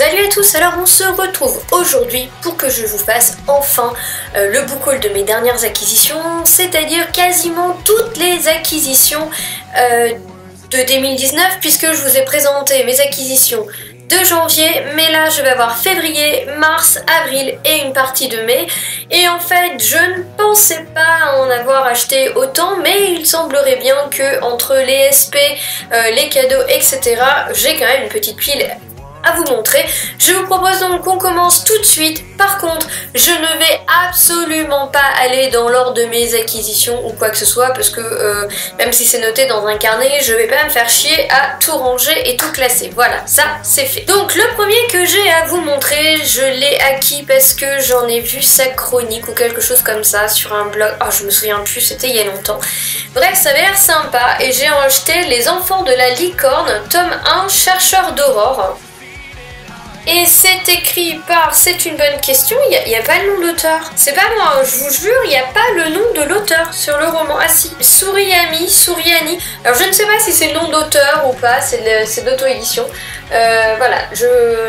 Salut à tous, alors on se retrouve aujourd'hui pour que je vous fasse enfin le book haul de mes dernières acquisitions, c'est-à-dire quasiment toutes les acquisitions de 2019 puisque je vous ai présenté mes acquisitions de janvier, mais là je vais avoir février, mars, avril et une partie de mai. Et en fait, je ne pensais pas en avoir acheté autant, mais il semblerait bien que entre les SP, les cadeaux, etc., j'ai quand même une petite pile à vous montrer. Je vous propose donc qu'on commence tout de suite. Par contre, je ne vais absolument pas aller dans l'ordre de mes acquisitions ou quoi que ce soit parce que même si c'est noté dans un carnet, je vais pas me faire chier à tout ranger et tout classer. Voilà, ça c'est fait. Donc le premier que j'ai à vous montrer, je l'ai acquis parce que j'en ai vu sa chronique ou quelque chose comme ça sur un blog. Oh, je me souviens plus, c'était il y a longtemps. Bref, ça avait l'air sympa et j'ai acheté Les Enfants de la Licorne, tome 1, Chercheur d'Aurore. Et c'est écrit par, c'est une bonne question, il n'y a pas le nom d'auteur. C'est pas moi, je vous jure, il n'y a pas le nom de l'auteur sur le roman. Ah si, Souriani. Alors je ne sais pas si c'est le nom d'auteur ou pas, c'est d'auto-édition. Voilà,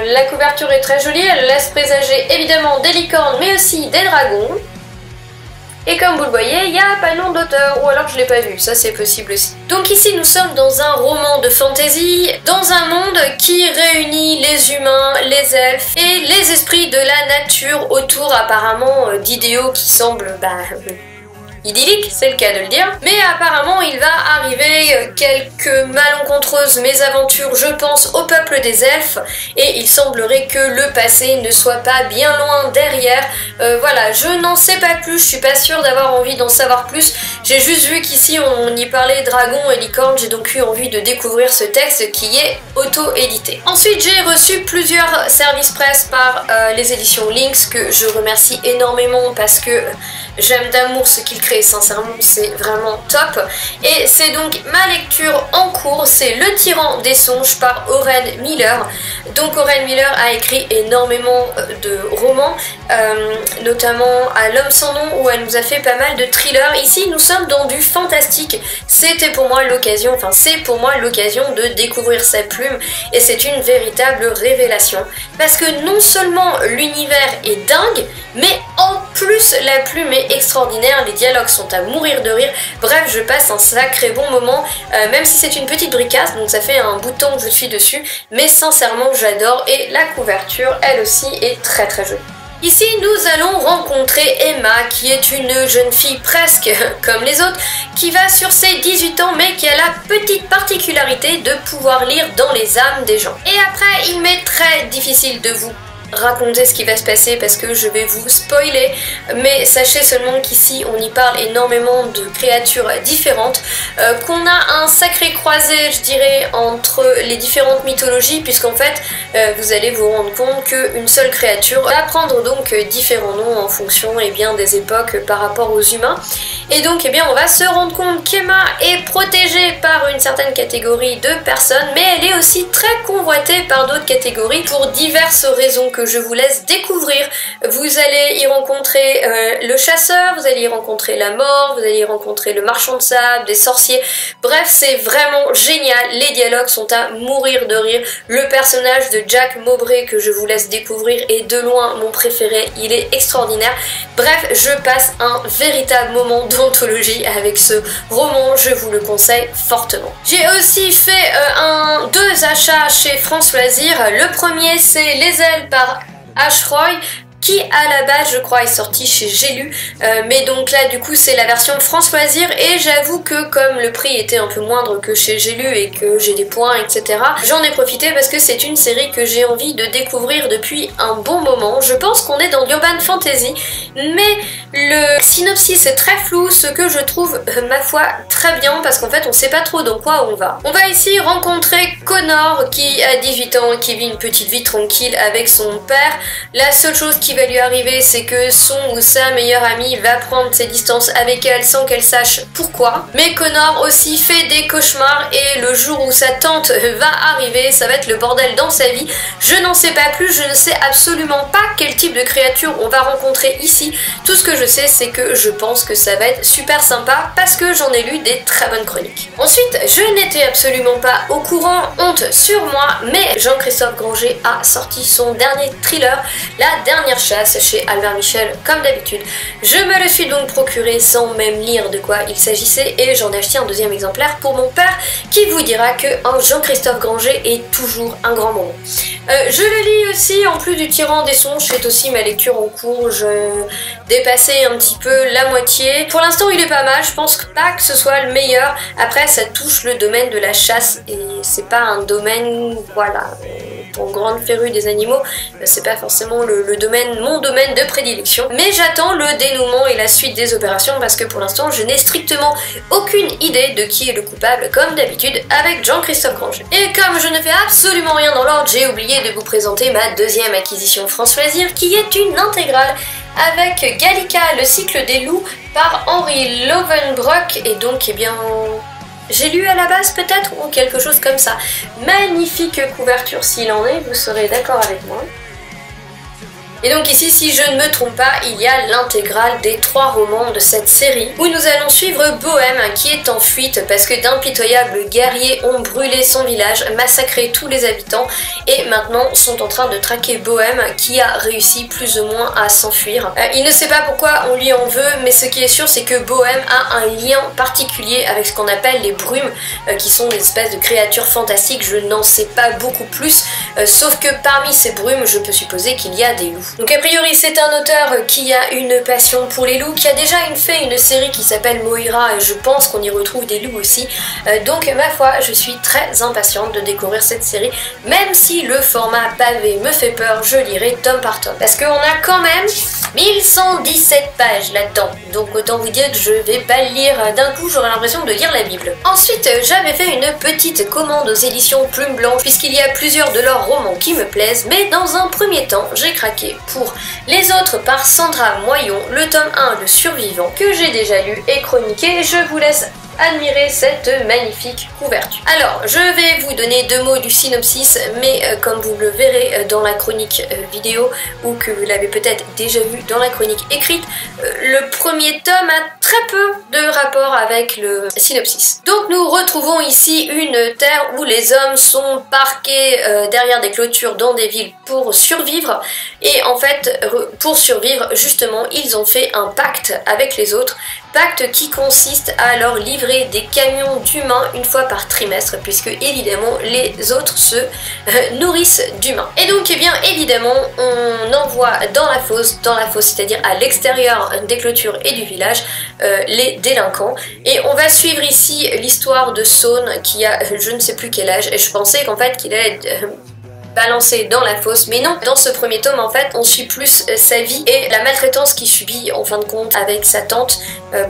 la couverture est très jolie, elle laisse présager évidemment des licornes mais aussi des dragons. Et comme vous le voyez, il n'y a pas le nom d'auteur, ou alors je l'ai pas vu, ça c'est possible aussi. Donc ici nous sommes dans un roman de fantasy, dans un monde qui réunit les humains, les elfes et les esprits de la nature autour apparemment d'idéaux qui semblent idyllique, c'est le cas de le dire. Mais apparemment, il va arriver quelques malencontreuses mésaventures, je pense, au peuple des elfes, et il semblerait que le passé ne soit pas bien loin derrière. Voilà, je n'en sais pas plus, je suis pas sûre d'avoir envie d'en savoir plus. J'ai juste vu qu'ici on y parlait dragon et licorne, j'ai donc eu envie de découvrir ce texte qui est auto-édité. Ensuite, j'ai reçu plusieurs services presse par les éditions Lynx, que je remercie énormément parce que j'aime d'amour ce qu'ils créent, sincèrement c'est vraiment top. Et c'est donc ma lecture en cours, c'est Le Tyran des Songes par Oren Miller. Donc Oren Miller a écrit énormément de romans, notamment à L'Homme sans nom où elle nous a fait pas mal de thrillers. Ici nous sommes dans du fantastique, c'est pour moi l'occasion de découvrir sa plume et c'est une véritable révélation. Parce que non seulement l'univers est dingue, mais en plus la plume est extraordinaire, les dialogues sont à mourir de rire, bref je passe un sacré bon moment, même si c'est une petite bricasse, donc ça fait un bout de temps que je suis dessus, mais sincèrement j'adore et la couverture elle aussi est très très jolie. Ici nous allons rencontrer Emma qui est une jeune fille presque comme les autres, qui va sur ses 18 ans mais qui a la petite particularité de pouvoir lire dans les âmes des gens. Et après il m'est très difficile de vous raconter ce qui va se passer parce que je vais vous spoiler, mais sachez seulement qu'ici on y parle énormément de créatures différentes, qu'on a un sacré croisé je dirais entre les différentes mythologies puisqu'en fait vous allez vous rendre compte qu'une seule créature va prendre donc différents noms en fonction des époques par rapport aux humains. Et donc on va se rendre compte qu'Emma est protégée par une certaine catégorie de personnes, mais elle est aussi très convoitée par d'autres catégories pour diverses raisons que je vous laisse découvrir. Vous allez y rencontrer le chasseur, vous allez y rencontrer la mort, vous allez y rencontrer le marchand de sable, des sorciers, bref c'est vraiment génial, les dialogues sont à mourir de rire, le personnage de Jack Mowbray que je vous laisse découvrir est de loin mon préféré, il est extraordinaire. Bref, je passe un véritable moment d'anthologie avec ce roman, je vous le conseille fortement. J'ai aussi fait deux achats chez France Loisirs. Le premier c'est Les Ailes par Ashroy, qui à la base je crois est sorti chez J'ai lu, mais donc là du coup c'est la version France Loisirs et j'avoue que comme le prix était un peu moindre que chez J'ai lu et que j'ai des points etc, j'en ai profité parce que c'est une série que j'ai envie de découvrir depuis un bon moment. Je pense qu'on est dans l'urban fantasy, mais le synopsis est très flou, ce que je trouve ma foi très bien parce qu'en fait on sait pas trop dans quoi on va. On va ici rencontrer Connor qui a 18 ans, qui vit une petite vie tranquille avec son père. La seule chose qui qui va lui arriver, c'est que son ou sa meilleure amie va prendre ses distances avec elle sans qu'elle sache pourquoi. Mais Connor aussi fait des cauchemars et le jour où sa tante va arriver, ça va être le bordel dans sa vie. Je n'en sais pas plus, je ne sais absolument pas quel type de créature on va rencontrer ici. Tout ce que je sais, c'est que je pense que ça va être super sympa parce que j'en ai lu des très bonnes chroniques. Ensuite, je n'étais absolument pas au courant, honte sur moi, mais Jean-Christophe Granger a sorti son dernier thriller, La Dernière Chasse, chez Albert Michel, comme d'habitude. Je me le suis donc procuré sans même lire de quoi il s'agissait et j'en ai acheté un deuxième exemplaire pour mon père qui vous dira que un Jean-Christophe Granger est toujours un grand moment. Je le lis aussi, en plus du Tyran des Songes, c'est aussi ma lecture en cours, je dépassais un petit peu la moitié. Pour l'instant il est pas mal, je pense pas que ce soit le meilleur. Après ça touche le domaine de la chasse et c'est pas un domaine, voilà, pour grande férue des animaux, c'est pas forcément mon domaine de prédilection. Mais j'attends le dénouement et la suite des opérations parce que pour l'instant je n'ai strictement aucune idée de qui est le coupable, comme d'habitude avec Jean-Christophe Granger. Et comme je ne fais absolument rien dans l'ordre, j'ai oublié de vous présenter ma deuxième acquisition France Loisirs qui est une intégrale avec Gallica, le cycle des loups par Henri Lovenbrock et donc eh bien... j'ai lu à la base peut-être ou quelque chose comme ça. Magnifique couverture s'il en est, vous serez d'accord avec moi. Et donc ici, si je ne me trompe pas, il y a l'intégrale des 3 romans de cette série où nous allons suivre Bohème qui est en fuite parce que d'impitoyables guerriers ont brûlé son village, massacré tous les habitants et maintenant sont en train de traquer Bohème qui a réussi plus ou moins à s'enfuir. Il ne sait pas pourquoi on lui en veut, mais ce qui est sûr c'est que Bohème a un lien particulier avec ce qu'on appelle les brumes qui sont des espèces de créatures fantastiques. Je n'en sais pas beaucoup plus, sauf que parmi ces brumes, je peux supposer qu'il y a des loups. Donc a priori c'est un auteur qui a une passion pour les loups, qui a déjà fait une série qui s'appelle Moira et je pense qu'on y retrouve des loups aussi. Donc ma foi, je suis très impatiente de découvrir cette série, même si le format pavé me fait peur, je lirai tome par tome. Parce qu'on a quand même 1117 pages là-dedans, donc autant vous dire que je vais pas le lire d'un coup, j'aurai l'impression de lire la Bible. Ensuite j'avais fait une petite commande aux éditions Plume Blanche, puisqu'il y a plusieurs de leurs romans qui me plaisent, mais dans un premier temps j'ai craqué pour Les Autres par Sandra Moyon, le tome 1 Le Survivant, que j'ai déjà lu et chroniqué. Je vous laisse admirer cette magnifique couverture. Alors, je vais vous donner 2 mots du synopsis, mais comme vous le verrez dans la chronique vidéo, ou que vous l'avez peut-être déjà vu dans la chronique écrite, le premier tome a très peu de rapport avec le synopsis. Donc nous retrouvons ici une terre où les hommes sont parqués derrière des clôtures dans des villes pour survivre, et en fait, pour survivre, justement, ils ont fait un pacte avec les autres, pacte qui consiste à leur livrer des camions d'humains une fois par trimestre, puisque évidemment les autres se nourrissent d'humains. Et donc eh bien évidemment on envoie dans la fosse c'est-à-dire à l'extérieur des clôtures et du village, les délinquants. Et on va suivre ici l'histoire de Saune qui a je ne sais plus quel âge, et je pensais qu'en fait qu'il allait être balancé dans la fosse, mais non, dans ce premier tome en fait on suit plus sa vie et la maltraitance qu'il subit en fin de compte avec sa tante.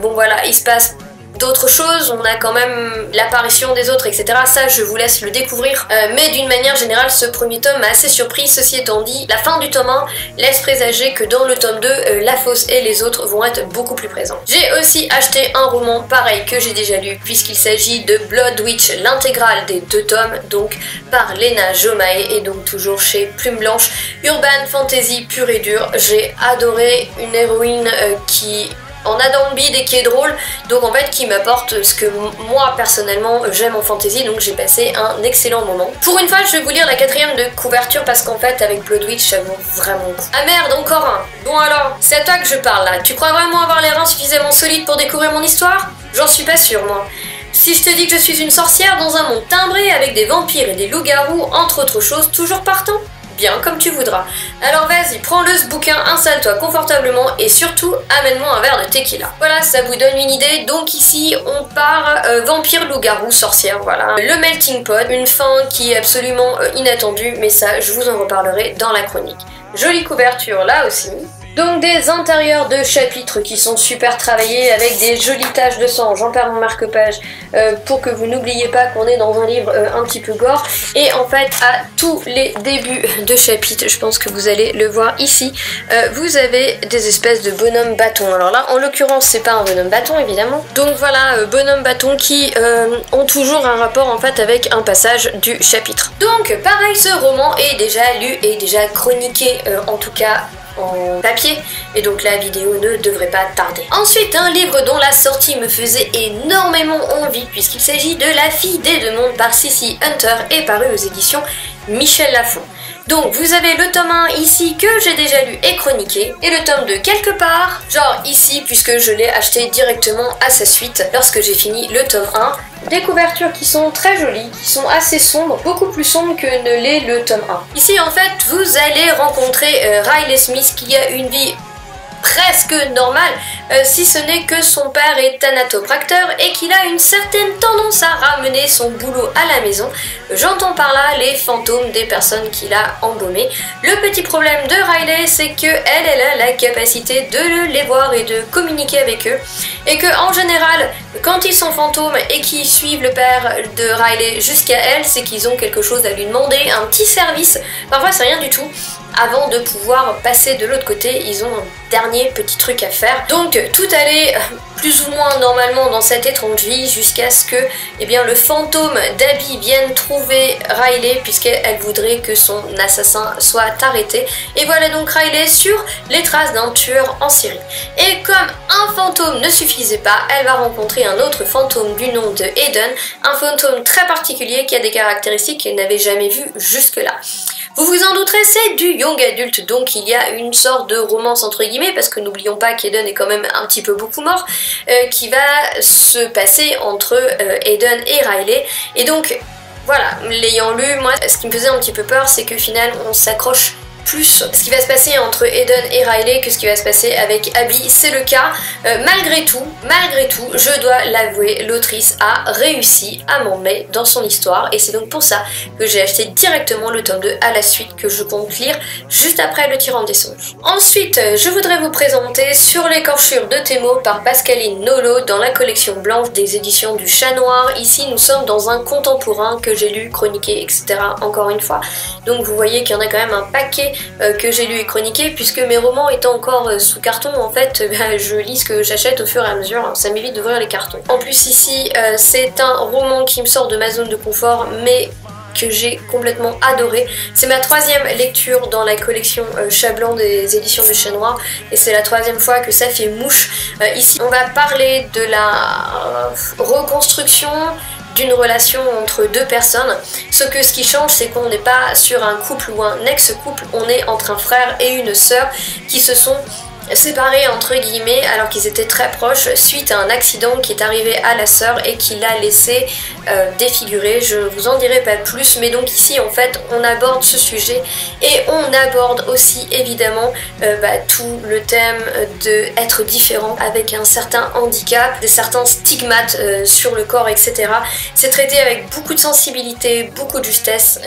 Bon voilà, il se passe d'autres choses, on a quand même l'apparition des autres, etc. Ça, je vous laisse le découvrir. Mais d'une manière générale, ce premier tome m'a assez surpris. Ceci étant dit, la fin du tome 1 laisse présager que dans le tome 2, la fosse et les autres vont être beaucoup plus présents. J'ai aussi acheté un roman pareil que j'ai déjà lu, puisqu'il s'agit de Blood Witch, l'intégrale des 2 tomes, donc par Léna Jomaé, et donc toujours chez Plume Blanche. Urban Fantasy pur et dur. J'ai adoré une héroïne qui en a dans le bide et qui est drôle, donc en fait qui m'apporte ce que moi personnellement j'aime en fantasy, donc j'ai passé un excellent moment. Pour une fois je vais vous lire la 4e de couverture parce qu'en fait avec Blood Witch ça vaut vraiment le coup. Ah merde, encore un. Bon alors, c'est à toi que je parle là, tu crois vraiment avoir les reins suffisamment solides pour découvrir mon histoire? J'en suis pas sûre moi. Si je te dis que je suis une sorcière dans un monde timbré avec des vampires et des loups-garous, entre autres choses, toujours partant? Bien, comme tu voudras. Alors vas-y, prends-le ce bouquin, installe-toi confortablement et surtout, amène-moi un verre de tequila. Voilà, ça vous donne une idée. Donc ici, on part vampire, loup-garou, sorcière, voilà. Le melting pot, une fin qui est absolument inattendue, mais ça, je vous en reparlerai dans la chronique. Jolie couverture là aussi. Donc des intérieurs de chapitres qui sont super travaillés avec des jolies taches de sang, j'en perds mon marque-page pour que vous n'oubliez pas qu'on est dans un livre un petit peu gore. Et en fait à tous les débuts de chapitres, je pense que vous allez le voir ici, vous avez des espèces de bonhommes bâtons. Alors là en l'occurrence c'est pas un bonhomme bâton évidemment. Donc voilà, bonhommes bâtons qui ont toujours un rapport en fait avec un passage du chapitre. Donc pareil, ce roman est déjà lu et déjà chroniqué en tout cas en papier, et donc la vidéo ne devrait pas tarder. Ensuite, un livre dont la sortie me faisait énormément envie puisqu'il s'agit de La fille des deux mondes par Cici Hunter et paru aux éditions Michel Lafon. Donc vous avez le tome 1 ici que j'ai déjà lu et chroniqué, et le tome 2 quelque part, genre ici puisque je l'ai acheté directement à sa suite lorsque j'ai fini le tome 1. Des couvertures qui sont très jolies, qui sont assez sombres, beaucoup plus sombres que ne l'est le tome 1. Ici en fait vous allez rencontrer Riley Smith qui a une vie presque normal, si ce n'est que son père est thanatopracteur et qu'il a une certaine tendance à ramener son boulot à la maison. J'entends par là les fantômes des personnes qu'il a embaumées. Le petit problème de Riley, c'est que elle a la capacité de les voir et de communiquer avec eux, et que en général, quand ils sont fantômes et qu'ils suivent le père de Riley jusqu'à elle, c'est qu'ils ont quelque chose à lui demander, un petit service. Parfois c'est rien du tout. Avant de pouvoir passer de l'autre côté, ils ont un dernier petit truc à faire. Donc tout allait plus ou moins normalement dans cette étrange vie jusqu'à ce que le fantôme d'Abby vienne trouver Riley puisqu'elle voudrait que son assassin soit arrêté. Et voilà donc Riley sur les traces d'un tueur en série. Et comme un fantôme ne suffisait pas, elle va rencontrer un autre fantôme du nom de Eden, un fantôme très particulier qui a des caractéristiques qu'elle n'avait jamais vues jusque-là. Vous vous en douterez, c'est du young adulte, donc il y a une sorte de romance entre guillemets, parce que n'oublions pas qu'Eden est quand même un petit peu beaucoup mort, qui va se passer entre Eden et Riley. Et donc, voilà, l'ayant lu, moi, ce qui me faisait un petit peu peur, c'est que finalement, on s'accroche plus ce qui va se passer entre Eden et Riley que ce qui va se passer avec Abby. C'est le cas. Malgré tout, je dois l'avouer, l'autrice a réussi à m'emmener dans son histoire, et c'est donc pour ça que j'ai acheté directement le tome 2 à la suite, que je compte lire juste après le Tyran des songes. Ensuite, je voudrais vous présenter Sur l'écorchure de tes mots par Pascaline Nolo dans la collection blanche des éditions du Chat Noir. Ici, nous sommes dans un contemporain que j'ai lu, chroniqué, etc. encore une fois. Donc vous voyez qu'il y en a quand même un paquet que j'ai lu et chroniqué, puisque mes romans étant encore sous carton, en fait, je lis ce que j'achète au fur et à mesure, ça m'évite d'ouvrir les cartons. En plus ici, c'est un roman qui me sort de ma zone de confort, mais que j'ai complètement adoré. C'est ma troisième lecture dans la collection Chat Blanc des éditions du Chat Noir, et c'est la troisième fois que ça fait mouche. Ici, on va parler de la reconstruction d'une relation entre deux personnes, ce qui change, c'est qu'on n'est pas sur un couple ou un ex-couple, on est entre un frère et une sœur qui se sont séparés entre guillemets alors qu'ils étaient très proches suite à un accident qui est arrivé à la sœur et qui l'a laissé défigurée. Je vous en dirai pas plus, mais donc ici en fait on aborde ce sujet et on aborde aussi évidemment tout le thème de être différent avec un certain handicap, des certains stigmates sur le corps, etc. C'est traité avec beaucoup de sensibilité, beaucoup de justesse.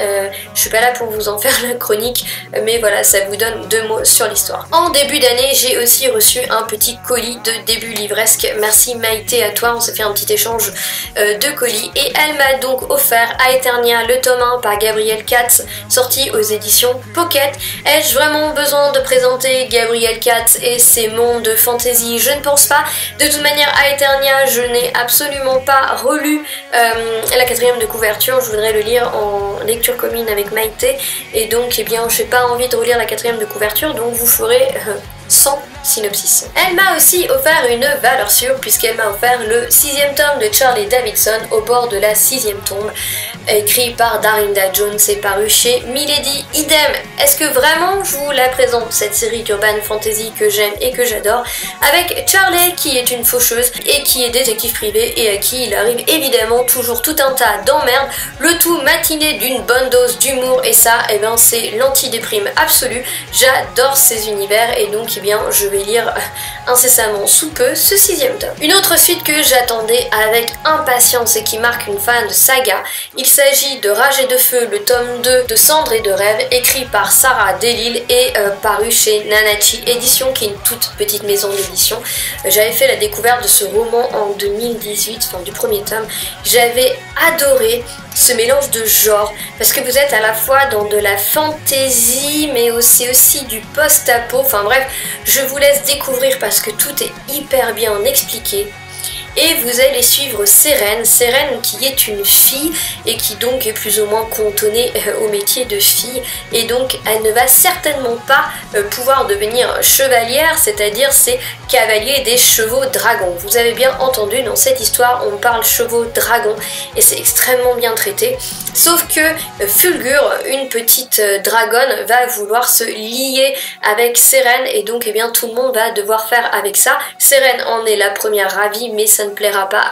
Je suis pas là pour vous en faire la chronique, mais voilà, ça vous donne 2 mots sur l'histoire. En début d'année, j'ai aussi reçu un petit colis de début livresque. Merci Maïté à toi, on s'est fait un petit échange de colis, et elle m'a donc offert Aeternia le tome 1 par Gabrielle Katz, sorti aux éditions Pocket. Ai-je vraiment besoin de présenter Gabrielle Katz et ses mondes de fantasy? Je ne pense pas. De toute manière, Aeternia, je n'ai absolument pas relu la 4e de couverture, je voudrais le lire en lecture commune avec Maïté, et donc j'ai pas envie de relire la 4e de couverture, donc vous ferez sans synopsis. Elle m'a aussi offert une valeur sûre puisqu'elle m'a offert le 6e tome de Charlie Davidson, Au bord de la 6e tombe, écrit par Darinda Jones et paru chez Milady. Idem, est-ce que vraiment je vous la présente, cette série d'urban fantasy que j'aime et que j'adore, avec Charlie qui est une faucheuse et qui est détective privé et à qui il arrive évidemment toujours tout un tas d'emmerdes, le tout matiné d'une bonne dose d'humour, et ça, c'est l'antidéprime absolue. J'adore ces univers, et donc je vais lire incessamment sous peu ce 6e tome. Une autre suite que j'attendais avec impatience et qui marque une fin de saga, il s'agit de Rage et de Feu, le tome 2 de Cendres et de Rêves, écrit par Sarah Delisle et paru chez Nanachi Édition, qui est une toute petite maison d'édition. J'avais fait la découverte de ce roman en 2018, enfin du premier tome. J'avais adoré ce mélange de genres, parce que vous êtes à la fois dans de la fantasy, mais c'est aussi du post-apo. Enfin bref, je vous laisse découvrir parce que tout est hyper bien expliqué. Et vous allez suivre Sérène qui est une fille et qui donc est plus ou moins cantonnée au métier de fille, et donc elle ne va certainement pas pouvoir devenir chevalière, c'est-à-dire c'est cavalier des chevaux dragons. Vous avez bien entendu, dans cette histoire on parle chevaux dragons et c'est extrêmement bien traité, sauf que Fulgur, une petite dragonne, va vouloir se lier avec Sérène et donc eh bien tout le monde va devoir faire avec ça. Sérène en est la première ravie, mais ça ne plaira pas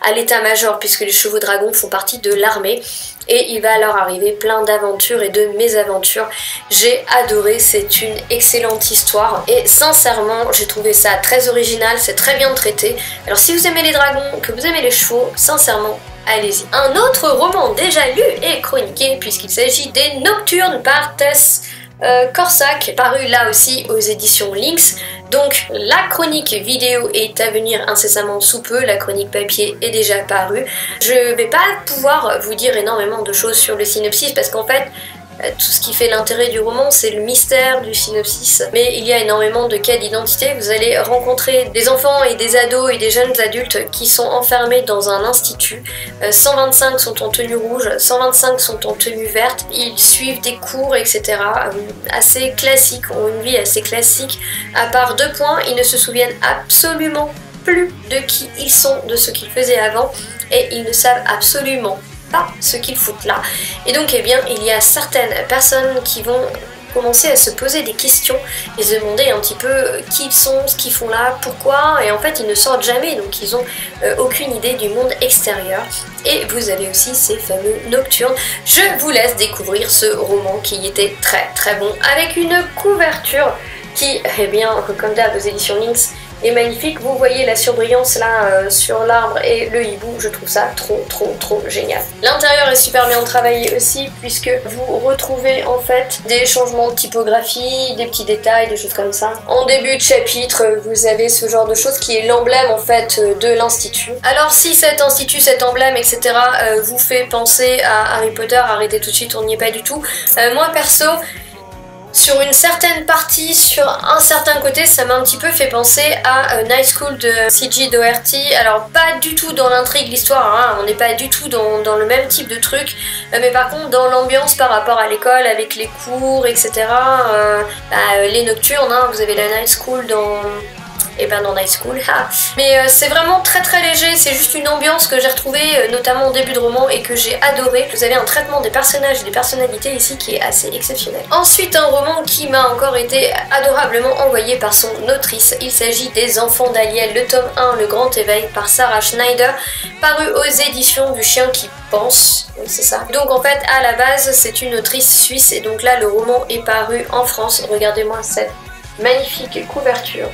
à l'état-major puisque les chevaux dragons font partie de l'armée et il va alors arriver plein d'aventures et de mésaventures. J'ai adoré, c'est une excellente histoire et sincèrement j'ai trouvé ça très original, c'est très bien traité. Alors si vous aimez les dragons, que vous aimez les chevaux, sincèrement allez-y. Un autre roman déjà lu et chroniqué puisqu'il s'agit des Nocturnes par Tess Corsac, paru là aussi aux éditions Lynx. Donc la chronique vidéo est à venir incessamment sous peu, la chronique papier est déjà parue. Je vais pas pouvoir vous dire énormément de choses sur le synopsis parce qu'en fait tout ce qui fait l'intérêt du roman, c'est le mystère du synopsis. Mais il y a énormément de cas d'identité. Vous allez rencontrer des enfants et des ados et des jeunes adultes qui sont enfermés dans un institut. 125 sont en tenue rouge, 125 sont en tenue verte. Ils suivent des cours, etc. Assez classiques, ont une vie assez classique. À part 2 points, ils ne se souviennent absolument plus de qui ils sont, de ce qu'ils faisaient avant. Et ils ne savent absolument pas ce qu'ils foutent là. Et donc eh bien il y a certaines personnes qui vont commencer à se poser des questions et se demander un petit peu qui ils sont, ce qu'ils font là, pourquoi, et en fait ils ne sortent jamais, donc ils ont aucune idée du monde extérieur. Et vous avez aussi ces fameux Nocturnes. Je vous laisse découvrir ce roman qui était très très bon, avec une couverture qui, eh bien, comme d'hab aux éditions Lynx, est magnifique. Vous voyez la surbrillance là sur l'arbre et le hibou, je trouve ça trop génial. L'intérieur est super bien travaillé aussi puisque vous retrouvez en fait des changements de typographie, des petits détails, des choses comme ça. En début de chapitre, vous avez ce genre de choses qui est l'emblème en fait de l'institut. Alors si cet institut, cet emblème, etc. vous fait penser à Harry Potter, arrêtez tout de suite, on n'y est pas du tout. Moi perso, sur une certaine partie, sur un certain côté, ça m'a un petit peu fait penser à Night School de C.G. Doherty. Alors pas du tout dans l'intrigue, l'histoire, hein, on n'est pas du tout dans le même type de truc, mais par contre dans l'ambiance par rapport à l'école, avec les cours, etc. Les nocturnes, hein, vous avez la Night School dans Night School, mais c'est vraiment très léger, c'est juste une ambiance que j'ai retrouvée notamment au début de roman et que j'ai adoré. Vous avez un traitement des personnages et des personnalités ici qui est assez exceptionnel. Ensuite un roman qui m'a encore été adorablement envoyé par son autrice, il s'agit des Enfants d'Aliel, le tome 1, Le Grand Éveil par Sarah Schneider, paru aux éditions du Chien qui pense, oui c'est ça. Donc en fait à la base c'est une autrice suisse et donc là le roman est paru en France. Regardez-moi cette magnifique couverture.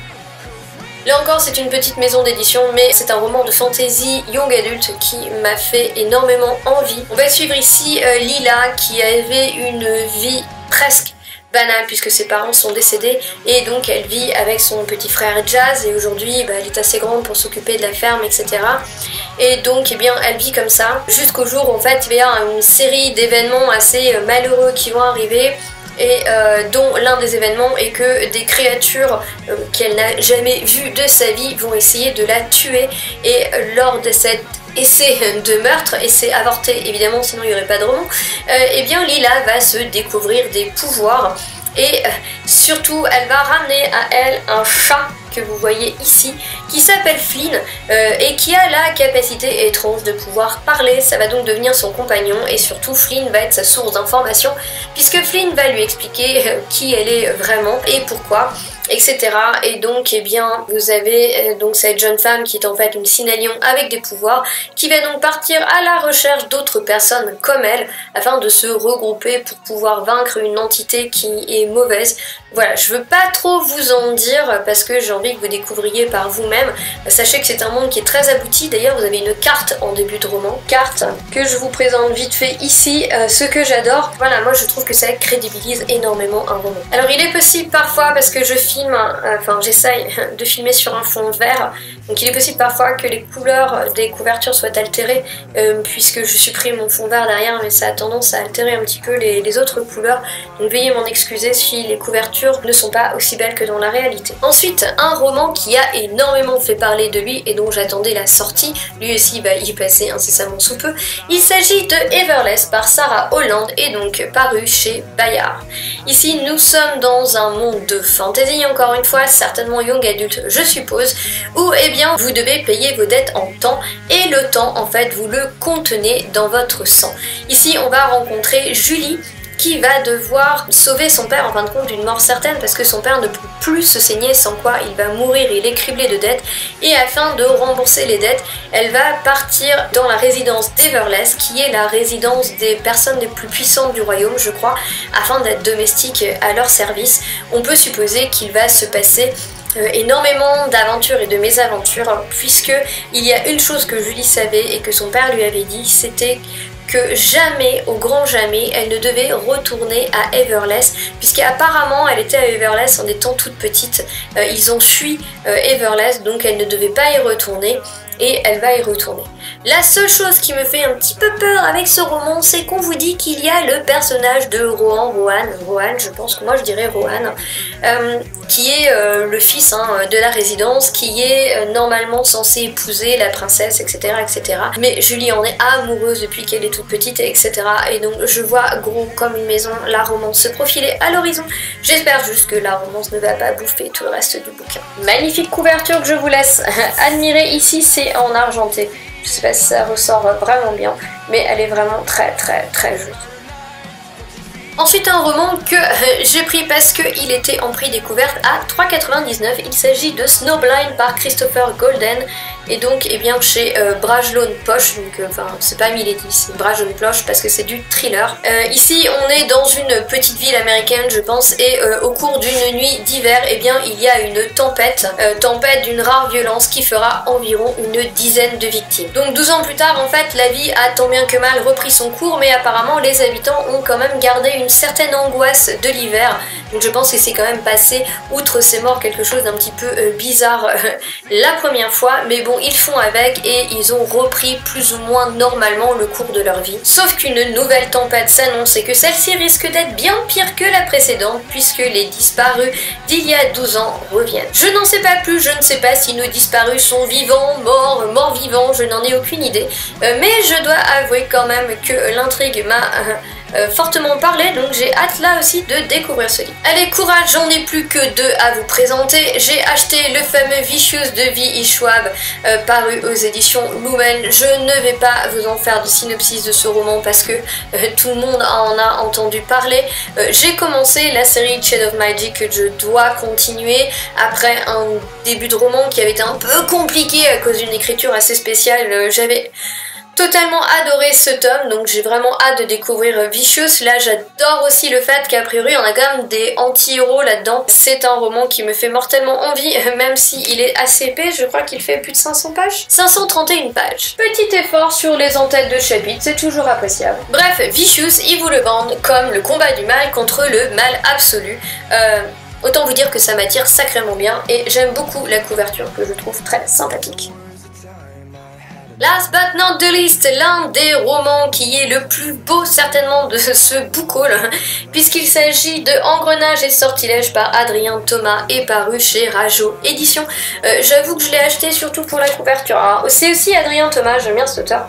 Là encore c'est une petite maison d'édition, mais c'est un roman de fantasy young adulte qui m'a fait énormément envie. On va suivre ici Lila qui avait une vie presque banale puisque ses parents sont décédés et donc elle vit avec son petit frère Jazz et aujourd'hui elle est assez grande pour s'occuper de la ferme, etc. Et donc eh bien elle vit comme ça jusqu'au jour où en fait il y a une série d'événements assez malheureux qui vont arriver. Et dont l'un des événements est que des créatures qu'elle n'a jamais vues de sa vie vont essayer de la tuer, et lors de cet essai de meurtre, essai avorté évidemment sinon il n'y aurait pas de roman, et bien Lila va se découvrir des pouvoirs et surtout elle va ramener à elle un chat que vous voyez ici qui s'appelle Flynn et qui a la capacité étrange de pouvoir parler. Ça va donc devenir son compagnon et surtout Flynn va être sa source d'information puisque Flynn va lui expliquer qui elle est vraiment et pourquoi, etc. Et donc eh bien vous avez donc cette jeune femme qui est en fait une Synalion avec des pouvoirs qui va donc partir à la recherche d'autres personnes comme elle afin de se regrouper pour pouvoir vaincre une entité qui est mauvaise. Voilà, je veux pas trop vous en dire parce que j'ai envie envie que vous découvriez par vous-même. Sachez que c'est un monde qui est très abouti. D'ailleurs, vous avez une carte en début de roman, carte que je vous présente vite fait ici. Ce que j'adore, voilà, moi je trouve que ça crédibilise énormément un roman. Alors il est possible parfois, parce que je filme, enfin j'essaye de filmer sur un fond vert, donc il est possible parfois que les couleurs des couvertures soient altérées, puisque je supprime mon fond vert derrière, mais ça a tendance à altérer un petit peu les autres couleurs, donc veuillez m'en excuser si les couvertures ne sont pas aussi belles que dans la réalité. Ensuite, un roman qui a énormément fait parler de lui et dont j'attendais la sortie, lui aussi va y passer incessamment sous peu. Il s'agit de Everless par Sarah Holland et donc paru chez Bayard. Ici nous sommes dans un monde de fantasy, encore une fois, certainement young adulte je suppose, où eh bien vous devez payer vos dettes en temps, et le temps en fait vous le contenez dans votre sang. Ici on va rencontrer Julie qui va devoir sauver son père en fin de compte d'une mort certaine, parce que son père ne peut plus se saigner, sans quoi il va mourir, il est criblé de dettes, et afin de rembourser les dettes, elle va partir dans la résidence d'Everless, qui est la résidence des personnes les plus puissantes du royaume, je crois, afin d'être domestique à leur service. On peut supposer qu'il va se passer énormément d'aventures et de mésaventures, puisque il y a une chose que Julie savait et que son père lui avait dit, c'était que jamais, au grand jamais, elle ne devait retourner à Everless, puisqu'apparemment elle était à Everless en étant toute petite. Ils ont fui Everless, donc elle ne devait pas y retourner, et elle va y retourner. La seule chose qui me fait un petit peu peur avec ce roman, c'est qu'on vous dit qu'il y a le personnage de Rohan, je pense que moi je dirais Rohan, qui est le fils de la résidence, qui est normalement censé épouser la princesse, etc., etc. Mais Julie en est amoureuse depuis qu'elle est toute petite, etc. Et donc je vois gros comme une maison la romance se profiler à l'horizon. J'espère juste que la romance ne va pas bouffer tout le reste du bouquin. Magnifique couverture que je vous laisse admirer ici, c'est en argenté. Je sais pas si ça ressort vraiment bien, mais elle est vraiment très très très jolie. Ensuite, un roman que j'ai pris parce qu'il était en prix découverte à 3,99 €. Il s'agit de Snowblind par Christopher Golden, et donc eh bien chez Brajlon Poche, donc enfin c'est pas Milady, c'est Brajlon Poche parce que c'est du thriller. Ici on est dans une petite ville américaine je pense, et au cours d'une nuit d'hiver eh bien il y a une tempête d'une rare violence qui fera environ une dizaine de victimes. Donc 12 ans plus tard en fait la vie a tant bien que mal repris son cours, mais apparemment les habitants ont quand même gardé une certaine angoisse de l'hiver, donc je pense que c'est quand même passé outre ces morts quelque chose d'un petit peu bizarre la première fois, mais bon ils font avec et ils ont repris plus ou moins normalement le cours de leur vie. Sauf qu'une nouvelle tempête s'annonce et que celle-ci risque d'être bien pire que la précédente, puisque les disparus d'il y a 12 ans reviennent. Je n'en sais pas plus, je ne sais pas si nos disparus sont vivants, morts vivants, je n'en ai aucune idée, mais je dois avouer quand même que l'intrigue m'a fortement parlé, donc j'ai hâte là aussi de découvrir ce livre. Allez courage, j'en ai plus que 2 à vous présenter. J'ai acheté le fameux Vicious de V.E. Schwab paru aux éditions Lumen. Je ne vais pas vous en faire de synopsis de ce roman parce que tout le monde en a entendu parler. J'ai commencé la série Chain of Magic que je dois continuer après un début de roman qui avait été un peu compliqué à cause d'une écriture assez spéciale. J'avais totalement adoré ce tome, donc j'ai vraiment hâte de découvrir Vicious. Là j'adore aussi le fait qu'a priori on a quand même des anti-héros là-dedans. C'est un roman qui me fait mortellement envie, même s'il est assez épais, je crois qu'il fait plus de 500 pages. 531 pages. Petit effort sur les entêtes de chapitres, c'est toujours appréciable. Bref, Vicious, ils vous le vendent comme le combat du mal contre le mal absolu. Autant vous dire que ça m'attire sacrément bien et j'aime beaucoup la couverture que je trouve très sympathique. Last but not the least, l'un des romans qui est le plus beau certainement de ce book haul, puisqu'il s'agit de Engrenage et Sortilège par Adrien Thomas et paru chez Rajo Éditions. J'avoue que je l'ai acheté surtout pour la couverture. C'est aussi Adrien Thomas, j'aime bien cet auteur.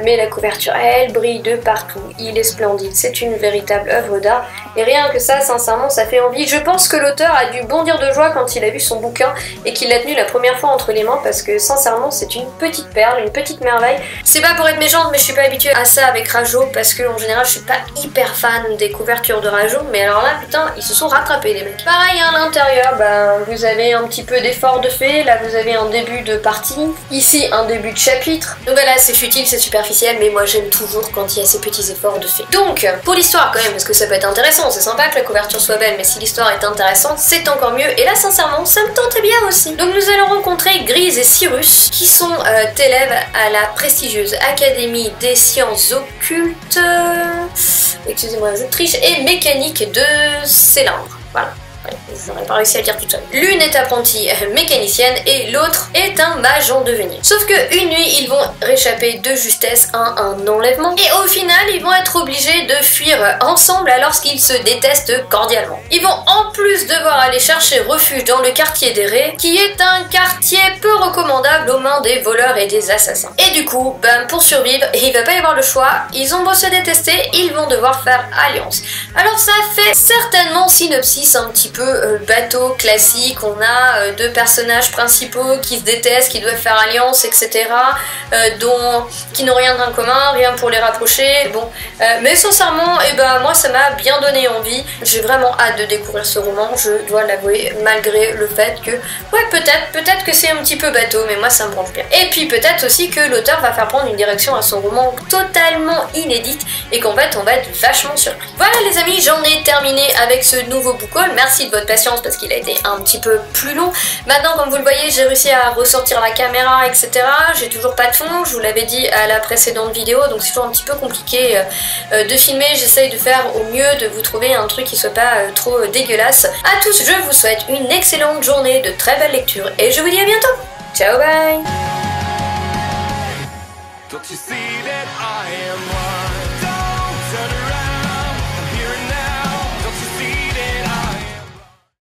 Mais la couverture, elle brille de partout, il est splendide, c'est une véritable œuvre d'art, et rien que ça, sincèrement, ça fait envie. Je pense que l'auteur a dû bondir de joie quand il a vu son bouquin et qu'il l'a tenu la première fois entre les mains, parce que sincèrement, c'est une petite perle, une petite merveille. C'est pas pour être méchante, mais je suis pas habituée à ça avec Rajo, parce que en général, je suis pas hyper fan des couvertures de Rajo, mais alors là, putain, ils se sont rattrapés les mecs. Pareil à l'intérieur, vous avez un petit peu d'effort de fait, là vous avez un début de partie, ici un début de chapitre, donc voilà, c'est futile, c'est superficiel, mais moi j'aime toujours quand il y a ces petits efforts de fait. Donc, pour l'histoire quand même, parce que ça peut être intéressant, c'est sympa que la couverture soit belle, mais si l'histoire est intéressante, c'est encore mieux, et là sincèrement, ça me tentait bien aussi. Donc nous allons rencontrer Grise et Cyrus, qui sont élèves à la prestigieuse Académie des sciences occultes, excusez-moi je triche, et mécanique de Célindre. Voilà. Ouais, j'aurais pas réussi à le dire toute seule. L'une est apprentie mécanicienne et l'autre est un mage en devenir. Sauf que une nuit, ils vont réchapper de justesse à un enlèvement. Et au final, ils vont être obligés de fuir ensemble alors qu'ils se détestent cordialement. Ils vont en plus devoir aller chercher refuge dans le quartier des Raies, qui est un quartier peu recommandable aux mains des voleurs et des assassins. Et du coup, ben, pour survivre, il va pas y avoir le choix, ils ont beau se détester, ils vont devoir faire alliance. Alors ça fait certainement synopsis un petit peu bateau classique, on a deux personnages principaux qui se détestent, qui doivent faire alliance, etc. Qui n'ont rien en commun, rien pour les rapprocher, bon. Mais sincèrement, moi ça m'a bien donné envie, j'ai vraiment hâte de découvrir ce roman, je dois l'avouer, malgré le fait que, ouais peut-être que c'est un petit peu bateau, mais moi ça me branche bien. Et puis peut-être aussi que l'auteur va faire prendre une direction à son roman totalement inédite, et qu'en fait on va être vachement surpris. Voilà les amis, j'en ai terminé avec ce nouveau book haul, merci de votre patience parce qu'il a été un petit peu plus long. Maintenant comme vous le voyez, j'ai réussi à ressortir la caméra, etc. J'ai toujours pas de fond, je vous l'avais dit à la précédente vidéo, donc c'est toujours un petit peu compliqué de filmer. J'essaye de faire au mieux de vous trouver un truc qui soit pas trop dégueulasse. À tous, je vous souhaite une excellente journée, de très belles lectures et je vous dis à bientôt. Ciao, bye.